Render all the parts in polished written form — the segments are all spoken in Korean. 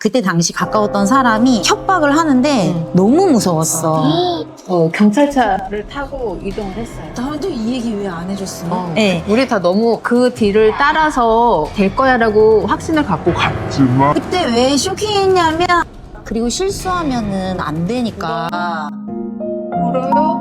그때 당시 가까웠던 사람이 협박을 하는데 너무 무서웠어. 경찰차를 타고 이동을 했어요. 나도 이 얘기 왜 안 해줬어? 네. 우리 다 너무 그 뒤를 따라서 될 거야라고 확신을 갖고 갔지만 그때 왜 쇼킹했냐면 그리고 실수하면은 안 되니까. 울어요?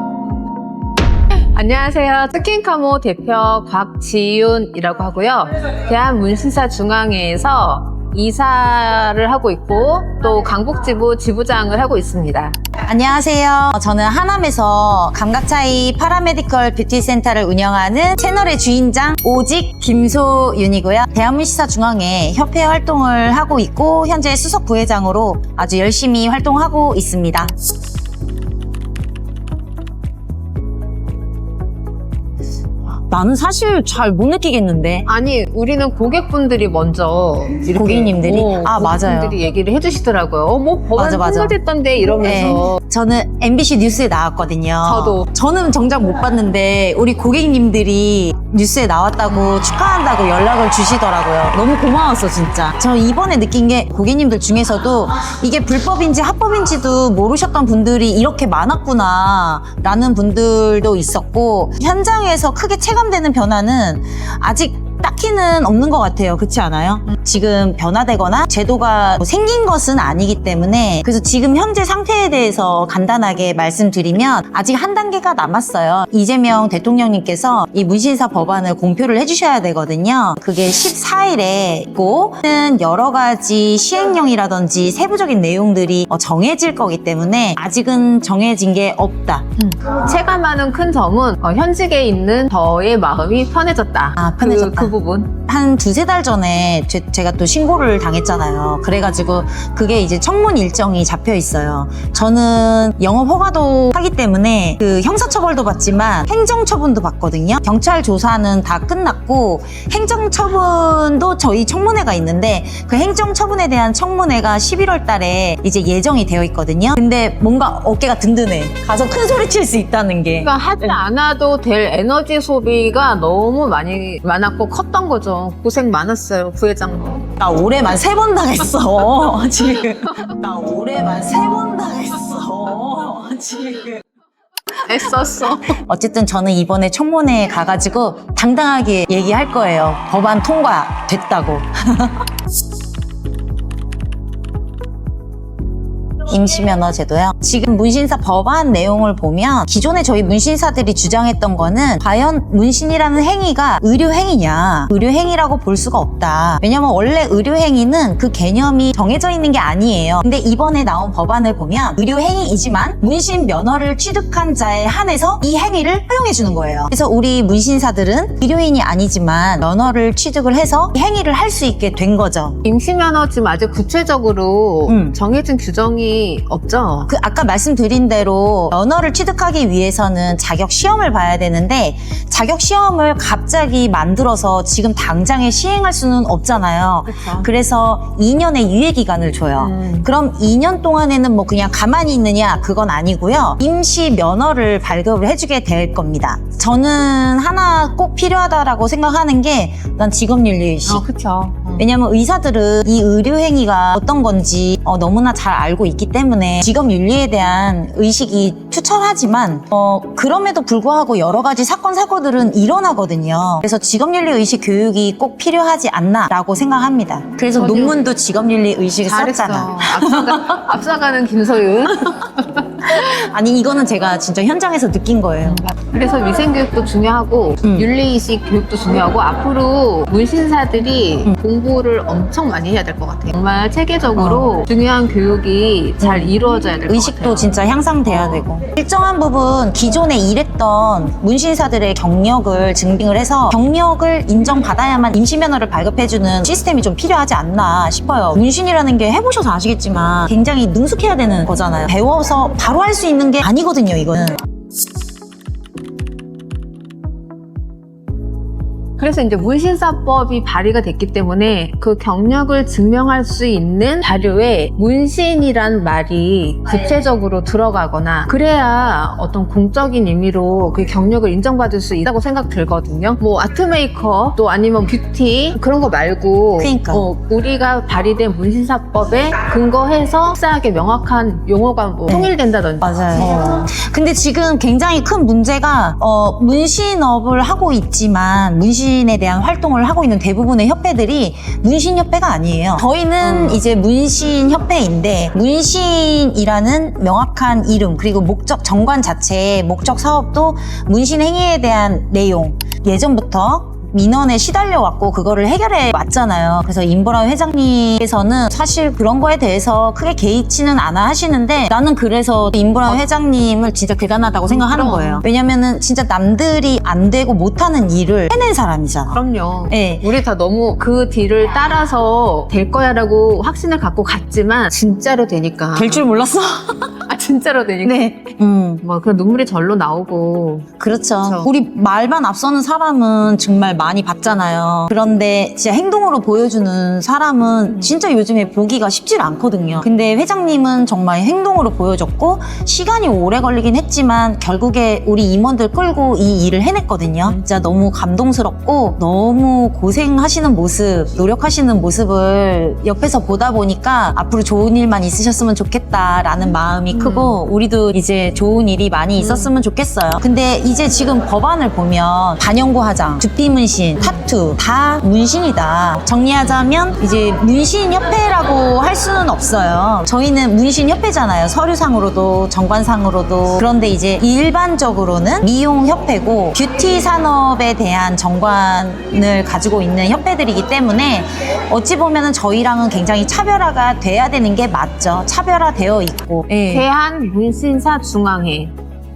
안녕하세요. 스킨카모 대표 곽지윤이라고 하고요. 대한문신사중앙회에서 이사를 하고 있고 또 강북지부 지부장을 하고 있습니다. 안녕하세요. 저는 하남에서 감각차이 파라메디컬 뷰티센터를 운영하는 채널의 주인장 오직 김소윤이고요. 대한문신사중앙회 협회 활동을 하고 있고 현재 수석 부회장으로 아주 열심히 활동하고 있습니다. 나는 사실 잘 못 느끼겠는데. 아니 우리는 고객분들이 먼저 이렇게, 고객님들이? 아, 맞아요. 고객분들이 얘기를 해주시더라고요. 뭐 법안 맞아. 통과됐던데 이러면서. 네. 저는 MBC 뉴스에 나왔거든요. 저도. 저는 정작 못 봤는데 우리 고객님들이 뉴스에 나왔다고 축하한다고 연락을 주시더라고요. 너무 고마웠어 진짜. 저 이번에 느낀 게 고객님들 중에서도 이게 불법인지 합법인지도 모르셨던 분들이 이렇게 많았구나 라는 분들도 있었고, 현장에서 크게 체감되는 변화는 아직 딱히는 없는 것 같아요. 그렇지 않아요? 지금 변화되거나 제도가 생긴 것은 아니기 때문에, 그래서 지금 현재 상태에 대해서 간단하게 말씀드리면 아직 한 단계가 남았어요. 이재명 대통령님께서 이 문신사 법안을 공표를 해주셔야 되거든요. 그게 14일에 있고 여러 가지 시행령이라든지 세부적인 내용들이 정해질 거기 때문에 아직은 정해진 게 없다. 체감하는 큰 점은 현직에 있는 저의 마음이 편해졌다. 아, 편해졌다. 그 부분. 한 두세 달 전에 제가 또 신고를 당했잖아요. 그래가지고 그게 이제 청문 일정이 잡혀 있어요. 저는 영업 허가도 하기 때문에 그 형사처벌도 받지만 행정처분도 받거든요. 경찰 조사는 다 끝났고 행정처분도 저희 청문회가 있는데 그 행정처분에 대한 청문회가 11월 달에 이제 예정이 되어 있거든요. 근데 뭔가 어깨가 든든해. 가서 큰 소리 칠 수 있다는 게. 그러니까 하지 않아도 될 에너지 소비가 너무 많았고 컸던 거죠. 고생 많았어요, 부회장도. 나 올해만 3번 당했어, 지금. 나 올해만 3번 당했어, 지금. 애썼어. 어쨌든 저는 이번에 청문회에 가가지고 당당하게 얘기할 거예요. 법안 통과됐다고. 임시면허 제도요. 지금 문신사 법안 내용을 보면 기존에 저희 문신사들이 주장했던 거는 과연 문신이라는 행위가 의료행위냐, 의료행위라고 볼 수가 없다. 왜냐면 원래 의료행위는 그 개념이 정해져 있는 게 아니에요. 근데 이번에 나온 법안을 보면 의료행위이지만 문신 면허를 취득한 자에 한해서 이 행위를 허용해 주는 거예요. 그래서 우리 문신사들은 의료인이 아니지만 면허를 취득을 해서 이 행위를 할 수 있게 된 거죠. 임시면허 지금 아직 구체적으로 정해진 규정이 없죠. 아까 말씀드린 대로 면허를 취득하기 위해서는 자격 시험을 봐야 되는데 자격 시험을 갑자기 만들어서 지금 당장에 시행할 수는 없잖아요. 그쵸. 그래서 2년의 유예 기간을 줘요. 그럼 2년 동안에는 뭐 그냥 가만히 있느냐, 그건 아니고요. 임시 면허를 발급을 해주게 될 겁니다. 저는 하나 꼭 필요하다라고 생각하는 게 난 직업윤리의식. 그쵸. 왜냐면 의사들은 이 의료행위가 어떤 건지 너무나 잘 알고 있기 때문에 직업윤리에 대한 의식이 투철하지만 그럼에도 불구하고 여러 가지 사건 사고들은 일어나거든요. 그래서 직업윤리 의식 교육이 꼭 필요하지 않나라고 생각합니다. 그래서 논문도 직업윤리 의식을 잘했어. 썼잖아. 앞서가는 김소윤. 아니 이거는 제가 진짜 현장에서 느낀 거예요. 그래서 위생교육도 중요하고 윤리의식 교육도 중요하고 앞으로 문신사들이 공부를 엄청 많이 해야 될 것 같아요. 정말 체계적으로 중요한 교육이 잘 이루어져야 될 것 같아요. 의식도 진짜 향상돼야 되고 일정한 부분 기존에 일했던 문신사들의 경력을 증빙을 해서 경력을 인정받아야만 임시면허를 발급해주는 시스템이 좀 필요하지 않나 싶어요. 문신이라는 게 해보셔서 아시겠지만 굉장히 능숙해야 되는 거잖아요. 배워서 바로 할 수 있는 게 아니거든요, 이거는. 그래서 이제 문신사법이 발의가 됐기 때문에 그 경력을 증명할 수 있는 자료에 문신이란 말이 구체적으로 들어가거나 그래야 어떤 공적인 의미로 그 경력을 인정받을 수 있다고 생각 들거든요. 뭐 아트메이커 또 아니면 뷰티 그런 거 말고 그러니까. 우리가 발의된 문신사법에 근거해서 흡사하게 명확한 용어가 뭐 통일된다든지 맞아요. 근데 지금 굉장히 큰 문제가 문신업을 하고 있지만 문신에 대한 활동을 하고 있는 대부분의 협회들이 문신협회가 아니에요. 저희는 이제 문신협회인데 문신이라는 명확한 이름 그리고 목적 정관 자체의 목적 사업도 문신 행위에 대한 내용 예전부터 민원에 시달려왔고 그거를 해결해 왔잖아요. 그래서 임보라 회장님께서는 사실 그런 거에 대해서 크게 개의치는 않아 하시는데 나는 그래서 임보라 회장님을 진짜 대단하다고 생각하는 그럼. 거예요. 왜냐면은 진짜 남들이 안 되고 못하는 일을 해낸 사람이잖아. 그럼요. 네. 우리 다 너무 그 뒤를 따라서 될 거야라고 확신을 갖고 갔지만 진짜로 되니까. 될 줄 몰랐어? 아 진짜로 되니까. 네. 뭐 그 눈물이 절로 나오고. 그렇죠. 그렇죠. 우리 말만 앞서는 사람은 정말 많이 봤잖아요. 그런데 진짜 행동으로 보여주는 사람은 진짜 요즘에 보기가 쉽질 않거든요. 근데 회장님은 정말 행동으로 보여줬고 시간이 오래 걸리긴 했지만 결국에 우리 임원들 끌고 이 일을 해냈거든요. 진짜 너무 감동스럽고 너무 고생하시는 모습, 노력하시는 모습을 옆에서 보다 보니까 앞으로 좋은 일만 있으셨으면 좋겠다라는 마음이 크고 우리도 이제 좋은 일이 많이 있었으면 좋겠어요. 근데 이제 지금 법안을 보면 반영구 화장, 두피 문신, 타투 다 문신이다. 정리하자면 이제 문신협회라고 할 수는 없어요. 저희는 문신협회잖아요. 서류상으로도 정관상으로도. 그런데 이제 일반적으로는 미용협회고 뷰티 산업에 대한 정관을 가지고 있는 협회들이기 때문에 어찌 보면은 저희랑은 굉장히 차별화가 돼야 되는 게 맞죠. 차별화되어 있고. 예. 대한문신사중앙회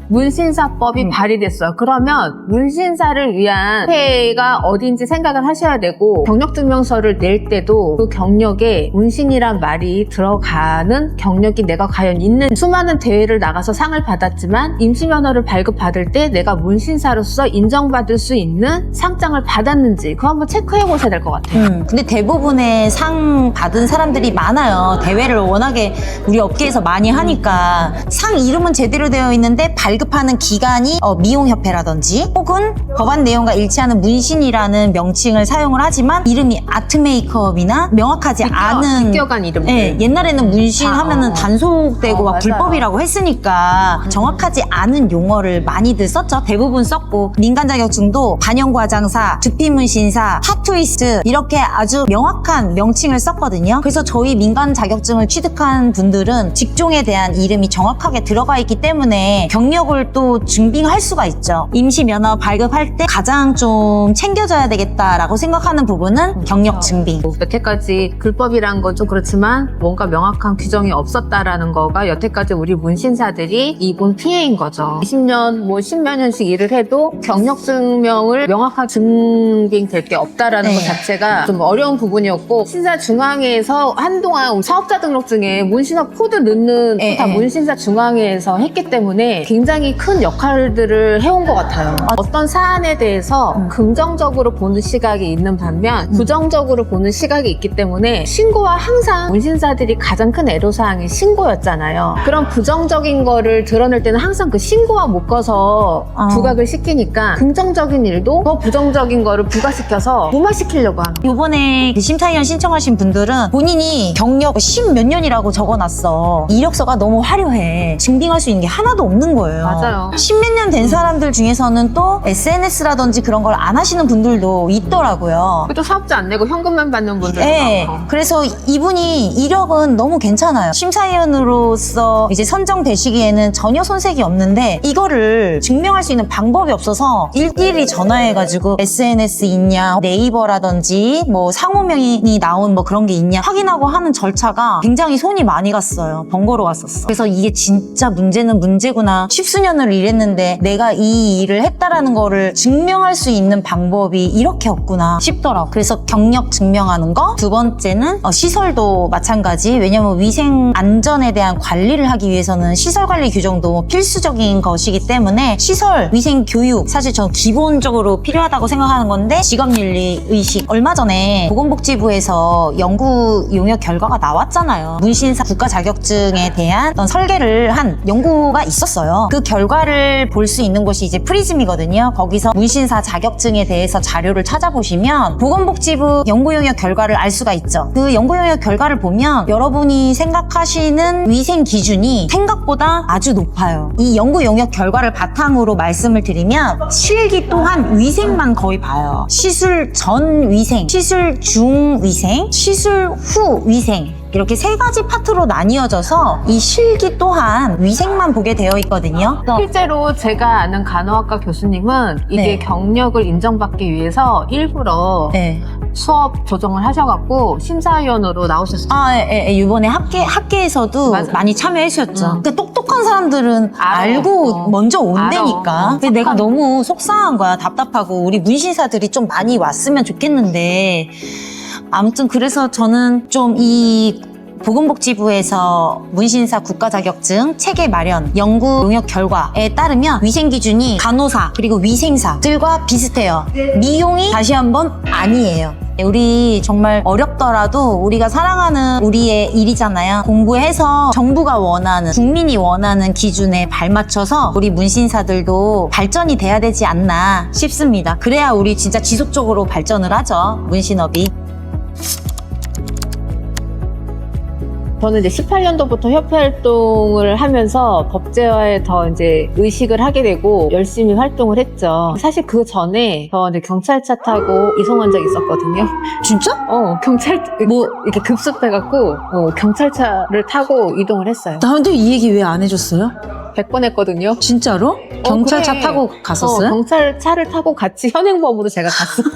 문신사법이 발의됐어요. 그러면 문신사를 위한 회가 어딘지 생각을 하셔야 되고 경력증명서를 낼 때도 그 경력에 문신이란 말이 들어가는 경력이 내가 과연 있는 수많은 대회를 나가서 상을 받았지만 임시면허를 발급받을 때 내가 문신사로서 인정받을 수 있는 상장을 받았는지 그거 한번 체크해 보셔야 될 것 같아요. 근데 대부분의 상 받은 사람들이 많아요. 대회를 워낙에 우리 업계에서 많이 하니까 상 이름은 제대로 되어 있는데 발급하는 기관이 미용협회라든지 혹은 법안 내용과 일치하는 문신이라는 명칭을 사용을 하지만 이름이 아트메이크업이나 명확하지 않은 비껴간 이름들. 네, 옛날에는 문신 하면은 단속되고 막 맞아요. 불법이라고 했으니까 정확하지 않은 용어를 많이들 썼죠. 대부분 썼고 민간 자격증도 반영구 화장사, 두피 문신사, 타투이스트 이렇게 아주 명확한 명칭을 썼거든요. 그래서 저희 민간 자격증을 취득한 분들은 직종에 대한 이름이 정확하게 들어가 있기 때문에 경력을 또 증빙할 수가 있죠. 임시 면허 발급할 때 가장 좀 챙겨줘야 되겠다라고 생각하는 부분은 경력 증빙. 여태까지 불법이란 건 좀 그렇지만 뭔가 명확한 규정이 없었다라는 거가 여태까지 우리 문신사들이 입은 피해인 거죠. 20년 뭐 10몇 년씩 일을 해도 경력 증명을 명확하게 증빙될 게 없다라는 네. 것 자체가 좀 어려운 부분이었고 신사 중앙회에서 한동안 사업자 등록증에 문신업 코드 넣는 네, 다 네. 문신사 중앙회에서 했기 때문에 굉장히 큰 역할들을 해온 것 같아요. 어떤 사안에 대해서 긍정적으로 보는 시각이 있는 반면 부정적으로 보는 시각이 있기 때문에 신고와 항상 문신사들이 가장 큰 애로사항이 신고였잖아요. 그런 부정적인 거를 드러낼 때는 항상 그 신고와 묶어서 부각을 시키니까 긍정적인 일도 더 부정적인 거를 부각시켜서 무마시키려고 하는 거예요. 요번에 심사위원 신청하신 분들은 본인이 경력 10 몇 년이라고 적어놨어. 이력서가 너무 화려해. 증빙할 수 있는 게 하나도 없는 거예요. 맞아요. 10 몇 년 된 사람들 중에서는 또 SNS라든지 그런 걸 안 하시는 분들도 있더라고요. 또 사업자 안 내고 현금만 받는 분들도 네, 많고. 그래서 이분이 이력은 너무 괜찮아요. 심사위원으로서 이제 선정되시기에는 전혀 손색이 없는데 이거를 증명할 수 있는 방법이 없어서 일일이 전화해가지고 SNS 있냐, 네이버라든지 뭐 상호명이 나온 뭐 그런 게 있냐 확인하고 하는 절차가 굉장히 손이 많이 갔어요. 번거로웠었어. 그래서 이게 진짜 문제는 문제구나. 쉽수 10수년을 일했는데 내가 이 일을 했다라는 거를 증명할 수 있는 방법이 이렇게 없구나 싶더라고. 그래서 경력 증명하는 거. 두 번째는 시설도 마찬가지. 왜냐면 위생 안전에 대한 관리를 하기 위해서는 시설 관리 규정도 필수적인 것이기 때문에 시설 위생 교육 사실 전 기본적으로 필요하다고 생각하는 건데, 직업윤리 의식. 얼마 전에 보건복지부에서 연구 용역 결과가 나왔잖아요. 문신사 국가 자격증에 대한 어떤 설계를 한 연구가 있었어요. 그 결과를 볼 수 있는 곳이 이제 프리즘이거든요. 거기서 문신사 자격증에 대해서 자료를 찾아보시면 보건복지부 연구 용역 결과를 알 수가 있죠. 그 연구 용역 결과를 보면 여러분이 생각하시는 위생 기준이 생각보다 아주 높아요. 이 연구 용역 결과를 바탕으로 말씀을 드리면 실기 또한 위생만 거의 봐요. 시술 전 위생, 시술 중 위생, 시술 후 위생, 이렇게 세 가지 파트로 나뉘어져서 이 실기 또한 위생만 보게 되어 있거든요. 실제로 제가 아는 간호학과 교수님은 이게 네. 경력을 인정받기 위해서 일부러 네. 수업 조정을 하셔갖고 심사위원으로 나오셨어요. 이번에 학계에서도 맞아. 많이 참여하셨죠. 근데 똑똑한 사람들은 알아. 알고 먼저 온다니까. 알아. 근데 내가 너무 속상한 거야. 답답하고. 우리 문신사들이 좀 많이 왔으면 좋겠는데. 아무튼 그래서 저는 좀 이 보건복지부에서 문신사 국가자격증 체계 마련 연구 용역 결과에 따르면 위생 기준이 간호사 그리고 위생사들과 비슷해요. 미용이 다시 한번 아니에요. 우리 정말 어렵더라도 우리가 사랑하는 우리의 일이잖아요. 공부해서 정부가 원하는, 국민이 원하는 기준에 발맞춰서 우리 문신사들도 발전이 돼야 되지 않나 싶습니다. 그래야 우리 진짜 지속적으로 발전을 하죠, 문신업이. 저는 이제 18년도부터 협회 활동을 하면서 법제화에 더 이제 의식을 하게 되고 열심히 활동을 했죠. 사실 그 전에 저 이제 경찰차 타고 이송한 적이 있었거든요. 진짜? 뭐 이렇게 급습해갖고 경찰차를 타고 이동을 했어요. 나한테 이 얘기 왜 안 해줬어요? 100번 했거든요. 진짜로? 경찰차 그래. 타고 갔었어요? 경찰차를 타고 같이 현행범으로 제가 갔어요.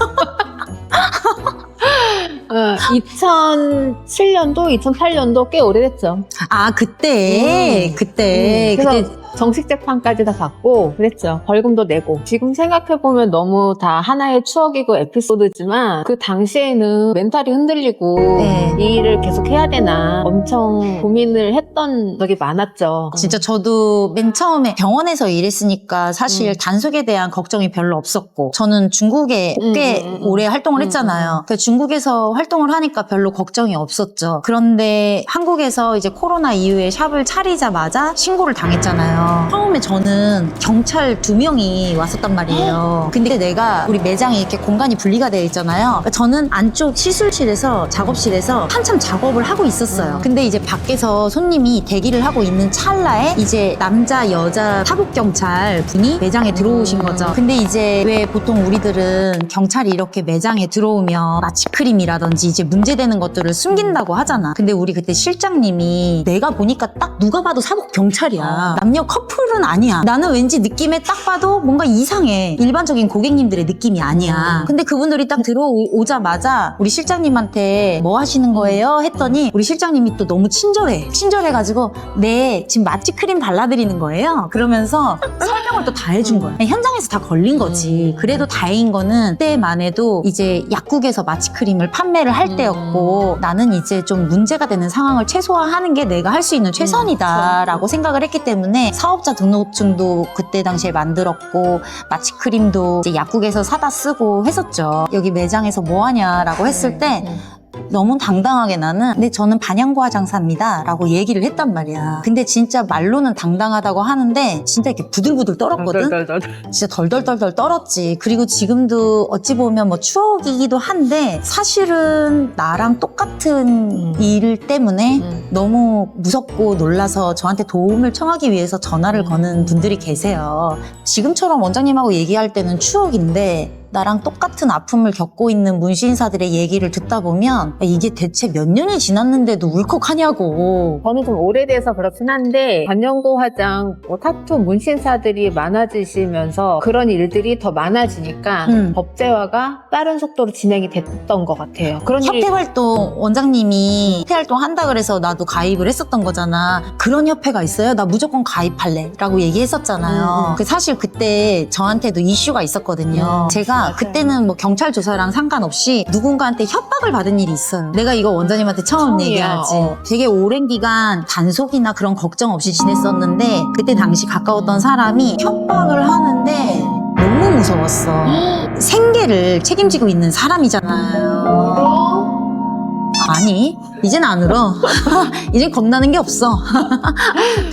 2007년도, 2008년도 꽤 오래됐죠. 아, 그때. 그래서 정식 재판까지 다 받고 그랬죠. 벌금도 내고. 지금 생각해보면 너무 다 하나의 추억이고 에피소드지만 그 당시에는 멘탈이 흔들리고 네. 이 일을 계속 해야 되나 엄청 고민을 했던 적이 많았죠. 진짜 저도 맨 처음에 병원에서 일했으니까 사실 단속에 대한 걱정이 별로 없었고, 저는 중국에 꽤 오래 활동을 했잖아요. 그래서 중국에서 활동을 하니까 별로 걱정이 없었죠. 그런데 한국에서 이제 코로나 이후에 샵을 차리자마자 신고를 당했잖아요. 처음에 저는 경찰 2명이 왔었단 말이에요. 근데 내가 우리 매장에 이렇게 공간이 분리가 되어 있잖아요. 그러니까 저는 안쪽 시술실에서 작업실에서 한참 작업을 하고 있었어요. 근데 이제 밖에서 손님이 대기를 하고 있는 찰나에 이제 남자 여자 사복 경찰 분이 매장에 들어오신 거죠. 근데 이제 왜 보통 우리들은 경찰이 이렇게 매장에 들어오면 마취크림이라든지 이제 문제되는 것들을 숨긴다고 하잖아. 근데 우리 그때 실장님이 내가 보니까 딱 누가 봐도 사복 경찰이야. 남녀 커플은 아니야. 나는 왠지 느낌에 딱 봐도 뭔가 이상해. 일반적인 고객님들의 느낌이 아니야. 근데 그분들이 딱 들어오자마자 우리 실장님한테 뭐 하시는 거예요? 했더니 우리 실장님이 또 너무 친절해가지고 네, 지금 마취크림 발라드리는 거예요. 그러면서 설명을 또 다 해준 거야. 현장에서 다 걸린 거지. 그래도 다행인 거는 그때만 해도 이제 약국에서 마취크림을 판매를 할 때였고, 나는 이제 좀 문제가 되는 상황을 최소화하는 게 내가 할 수 있는 최선이다라고 생각을 했기 때문에 사업자 등록증도 그때 당시에 만들었고, 마취크림도 이제 약국에서 사다 쓰고 했었죠. 여기 매장에서 뭐 하냐라고 했을 때 너무 당당하게 나는 근데 저는 반양고화 장사입니다 라고 얘기를 했단 말이야. 근데 진짜 말로는 당당하다고 하는데 진짜 이렇게 부들부들 떨었거든. 진짜 덜덜덜덜 떨었지. 그리고 지금도 어찌 보면 뭐 추억이기도 한데 사실은 나랑 똑같은 일 때문에 너무 무섭고 놀라서 저한테 도움을 청하기 위해서 전화를 거는 분들이 계세요. 지금처럼 원장님하고 얘기할 때는 추억인데 나랑 똑같은 아픔을 겪고 있는 문신사들의 얘기를 듣다 보면 이게 대체 몇 년이 지났는데도 울컥하냐고. 저는 좀 오래돼서 그렇긴 한데 반영고 화장, 타투 문신사들이 많아지시면서 그런 일들이 더 많아지니까 법제화가 빠른 속도로 진행이 됐던 것 같아요. 그런 일이 협회활동 원장님이 협회활동 한다 그래서 나도 가입을 했었던 거잖아. 그런 협회가 있어요? 나 무조건 가입할래 라고 얘기했었잖아요. 사실 그때 저한테도 이슈가 있었거든요. 제가 맞아요. 그때는 뭐 경찰 조사랑 상관없이 누군가한테 협박을 받은 일이 있어요. 내가 이거 원장님한테 처음 처음이야. 얘기하지. 되게 오랜 기간 단속이나 그런 걱정 없이 지냈었는데 그때 당시 가까웠던 사람이 협박을 하는데 너무 무서웠어. 생계를 책임지고 있는 사람이잖아요. 아니, 이젠 안 울어. 이젠 겁나는 게 없어.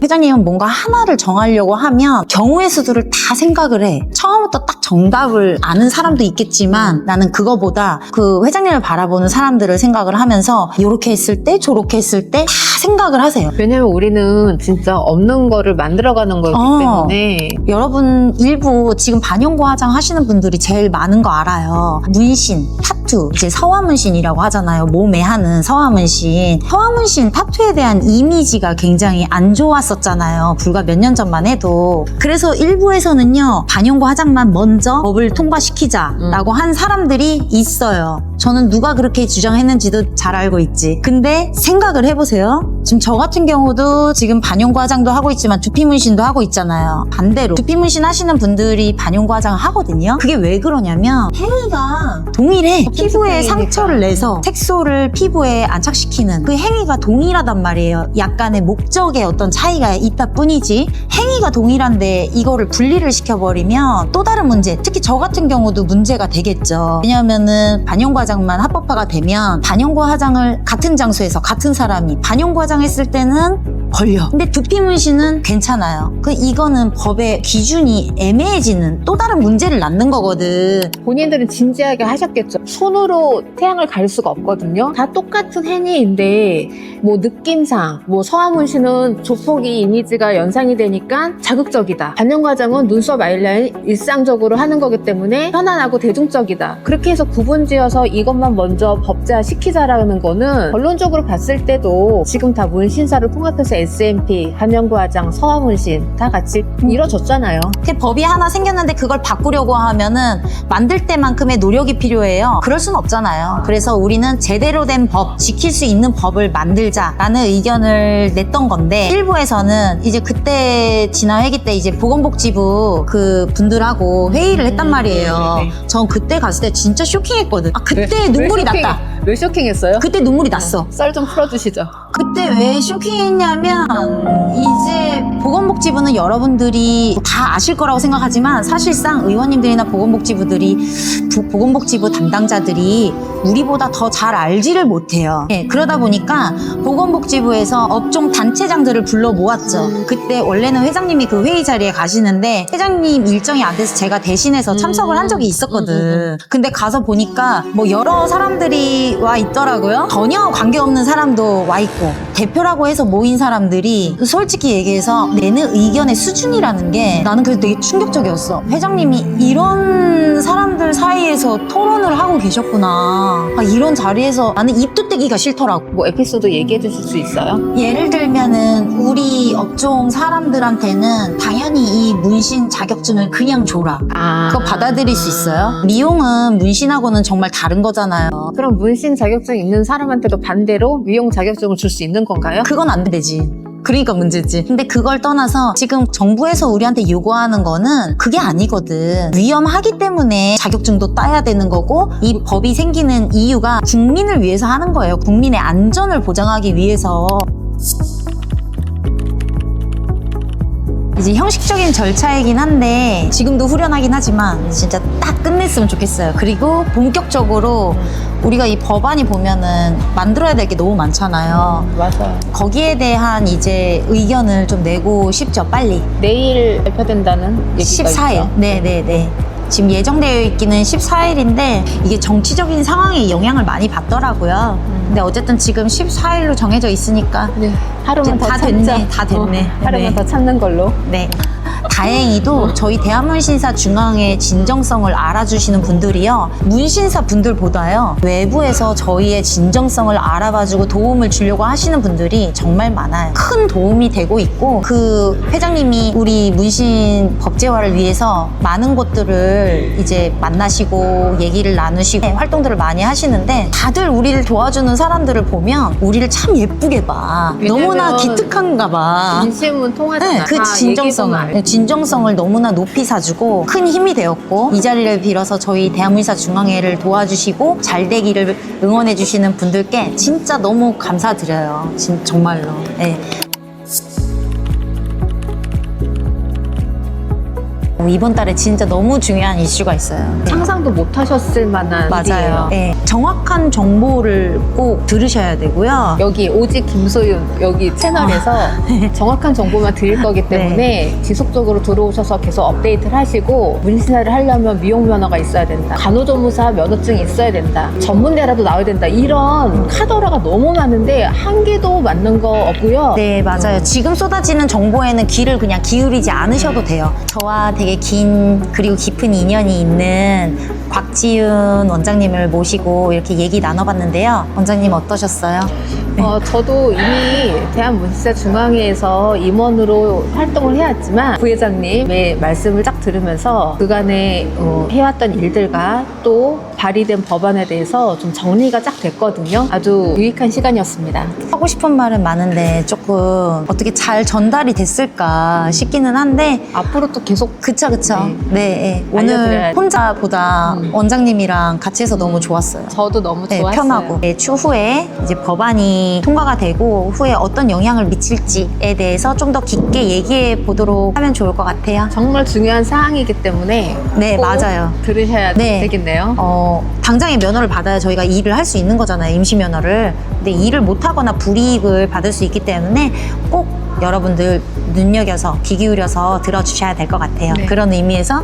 회장님은 뭔가 하나를 정하려고 하면 경우의 수들을 다 생각을 해. 처음부터 딱 정답을 아는 사람도 있겠지만 나는 그거보다 그 회장님을 바라보는 사람들을 생각을 하면서 이렇게 했을 때 저렇게 했을 때 다 생각을 하세요. 왜냐면 우리는 진짜 없는 거를 만들어가는 거기 때문에 여러분 일부 지금 반영고 화장 하시는 분들이 제일 많은 거 알아요. 문신, 타투, 이제 서화문신이라고 하잖아요. 몸에 하는 서화문신. 서화문신 타투에 대한 이미지가 굉장히 안 좋았었잖아요. 불과 몇 년 전만 해도. 그래서 일부에서는요, 반영고 화장만 먼저 법을 통과시키자라고 한 사람들이 있어요. 저는 누가 그렇게 주장했는지도 잘 알고 있지. 근데 생각을 해보세요. 지금 저 같은 경우도 지금 반영고 화장도 하고 있지만 두피 문신도 하고 있잖아요. 반대로 두피 문신 하시는 분들이 반영고 화장을 하거든요. 그게 왜 그러냐면 행위가 동일해. 피부에 상처를 내서 색소를 피부에 안착시키는 그 행위가 동일하단 말이에요. 약간의 목적에 어떤 차이가 있다 뿐이지 행위가 동일한데 이거를 분리를 시켜버리면 또 다른 문제, 특히 저 같은 경우도 문제가 되겠죠. 왜냐하면은 반영고 화장만 합법화가 되면 반영고 화장을 같은 장소에서 같은 사람이 반영고 화장했을 때는 걸려. 근데 두피 문신은 괜찮아요. 이거는 법의 기준이 애매해지는 또 다른 문제를 낳는 거거든. 본인들은 진지하게 하셨겠죠. 손으로 태양을 가릴 수가 없거든요. 다 똑같은 행위인데 뭐 느낌상 뭐 서화문신은 조폭이 이미지가 연상이 되니까 자극적이다. 반영고 화장은 눈썹 아이라인 일상적으로 하는 거기 때문에 편안하고 대중적이다. 그렇게 해서 구분지어서 이것만 먼저 법제화 시키자라는 거는 결론적으로 봤을 때도 지금 다 문신사를 통합해서 SMP, 반영고 화장, 서화문신 다 같이 이뤄졌잖아요. 법이 하나 생겼는데 그걸 바꾸려고 하면은 만들 때만큼의 노력이 필요해요. 그럴 순 없잖아요. 그래서 우리는 제대로 된 법, 지킬 수 있는 법을 만들자라는 의견을 냈던 건데 일부에서는 이제 그때 지난 회기 때 이제 보건복지부 그 분들하고 회의를 했단 말이에요. 전 그때 갔을 때 진짜 쇼킹했거든. 그때 눈물이 났다. 왜 쇼킹했어요? 그때 눈물이 났어. 썰 좀 풀어주시죠. 그때 왜 쇼킹했냐면 이제 보건복지부는 여러분들이 다 아실 거라고 생각하지만 사실상 의원님들이나 보건복지부 담당자들이 우리보다 더 잘 알지를 못해요. 그러다 보니까 보건복지부에서 업종 단체장들을 불러 모았죠. 그때 원래는 회장님이 그 회의 자리에 가시는데 회장님 일정이 안 돼서 제가 대신해서 참석을 한 적이 있었거든. 근데 가서 보니까 뭐 여러 사람들이 와 있더라고요. 전혀 관계없는 사람도 와 있고 대표라고 해서 모인 사람들이 솔직히 얘기해서 내는 의견의 수준이라는 게 나는 그래서 되게 충격적이었어. 회장님이 이런 사람들 사이에서 토론을 하고 계셨구나. 이런 자리에서 나는 입도 떼기가 싫더라고. 뭐 에피소드 얘기해 주실 수 있어요? 예를 들면은 우리 업종 사람들한테는 당연히 이 문신 자격증을 그냥 줘라. 그거 받아들일 수 있어요? 미용은 문신하고는 정말 다른 거잖아요. 그럼 문신 자격증 있는 사람한테도 반대로 미용 자격증을 줄 수 있는 건가요? 그건 안 되지. 그러니까 문제지. 근데 그걸 떠나서 지금 정부에서 우리한테 요구하는 거는 그게 아니거든. 위험하기 때문에 자격증도 따야 되는 거고 이 법이 생기는 이유가 국민을 위해서 하는 거예요. 국민의 안전을 보장하기 위해서. 이제 형식적인 절차이긴 한데 지금도 후련하긴 하지만 진짜 딱 끝냈으면 좋겠어요. 그리고 본격적으로 우리가 이 법안이 보면은 만들어야 될 게 너무 많잖아요. 맞아요. 거기에 대한 이제 의견을 좀 내고 싶죠, 빨리. 내일 발표된다는 얘기가 14일. 있죠? 네네네. 지금 예정되어 있기는 14일인데 이게 정치적인 상황에 영향을 많이 받더라고요. 근데 어쨌든 지금 14일로 정해져 있으니까 네. 하루만 더 다 참자. 됐네. 다 됐네. 하루만 네. 더 참는 걸로. 네. 다행히도 저희 대한문신사 중앙의 진정성을 알아주시는 분들이요, 문신사 분들보다요 외부에서 저희의 진정성을 알아봐주고 도움을 주려고 하시는 분들이 정말 많아요. 큰 도움이 되고 있고, 그 회장님이 우리 문신 법제화를 위해서 많은 곳들을 이제 만나시고 얘기를 나누시고 활동들을 많이 하시는데, 다들 우리를 도와주는 사람들을 보면 우리를 참 예쁘게 봐. 너무나 왜냐면 기특한가 봐. 진심은 통하잖아. 네, 그 다 진정성을, 얘기해보면 진정성을 너무나 높이 사주고 큰 힘이 되었고, 이 자리를 빌어서 저희 대한문신사 중앙회를 도와주시고 잘 되기를 응원해주시는 분들께 진짜 너무 감사드려요. 정말로. 네. 이번 달에 진짜 너무 중요한 이슈가 있어요. 상상도 못 하셨을 만한 맞아요. 일이에요. 네. 정확한 정보를 꼭 들으셔야 되고요. 여기 오직 김소윤 여기 채널에서 정확한 정보만 드릴 거기 때문에 지속적으로 들어오셔서 계속 업데이트를 하시고, 문신사를 하려면 미용 면허가 있어야 된다, 간호조무사 면허증이 있어야 된다, 전문대라도 나와야 된다, 이런 카더라가 너무 많은데 한 개도 맞는 거 없고요. 네, 맞아요. 지금 쏟아지는 정보에는 귀를 그냥 기울이지 않으셔도 돼요. 저와 되게 긴 그리고 깊은 인연이 있는 곽지윤 원장님을 모시고 이렇게 얘기 나눠봤는데요. 원장님 어떠셨어요? 저도 이미 대한문신사 중앙회에서 임원으로 활동을 해왔지만 부회장님의 말씀을 딱 들으면서 그간에 해왔던 일들과 또 발의된 법안에 대해서 좀 정리가 딱 됐거든요. 아주 유익한 시간이었습니다. 하고 싶은 말은 많은데 조금 어떻게 잘 전달이 됐을까 싶기는 한데, 앞으로 또 계속 그쵸. 네. 네. 알려드려야 오늘 혼자보다 원장님이랑 같이 해서 너무 좋았어요. 저도 너무 네, 좋았어요. 편하고. 네, 추후에 이제 법안이 통과가 되고 후에 어떤 영향을 미칠지에 대해서 좀 더 깊게 얘기해 보도록 하면 좋을 것 같아요. 정말 중요한 사항이기 때문에 네, 꼭 맞아요. 들으셔야 네. 되겠네요. 당장에 면허를 받아야 저희가 일을 할 수 있는 거잖아요, 임시 면허를. 근데 일을 못하거나 불이익을 받을 수 있기 때문에 꼭 여러분들 눈여겨서 귀 기울여서 들어주셔야 될 것 같아요. 네. 그런 의미에서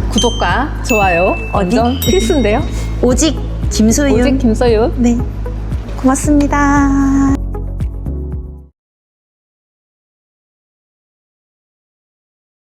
구독과 좋아요 어디? 완전 필수인데요. 오직 김소윤. 오직 김소윤. 네, 고맙습니다.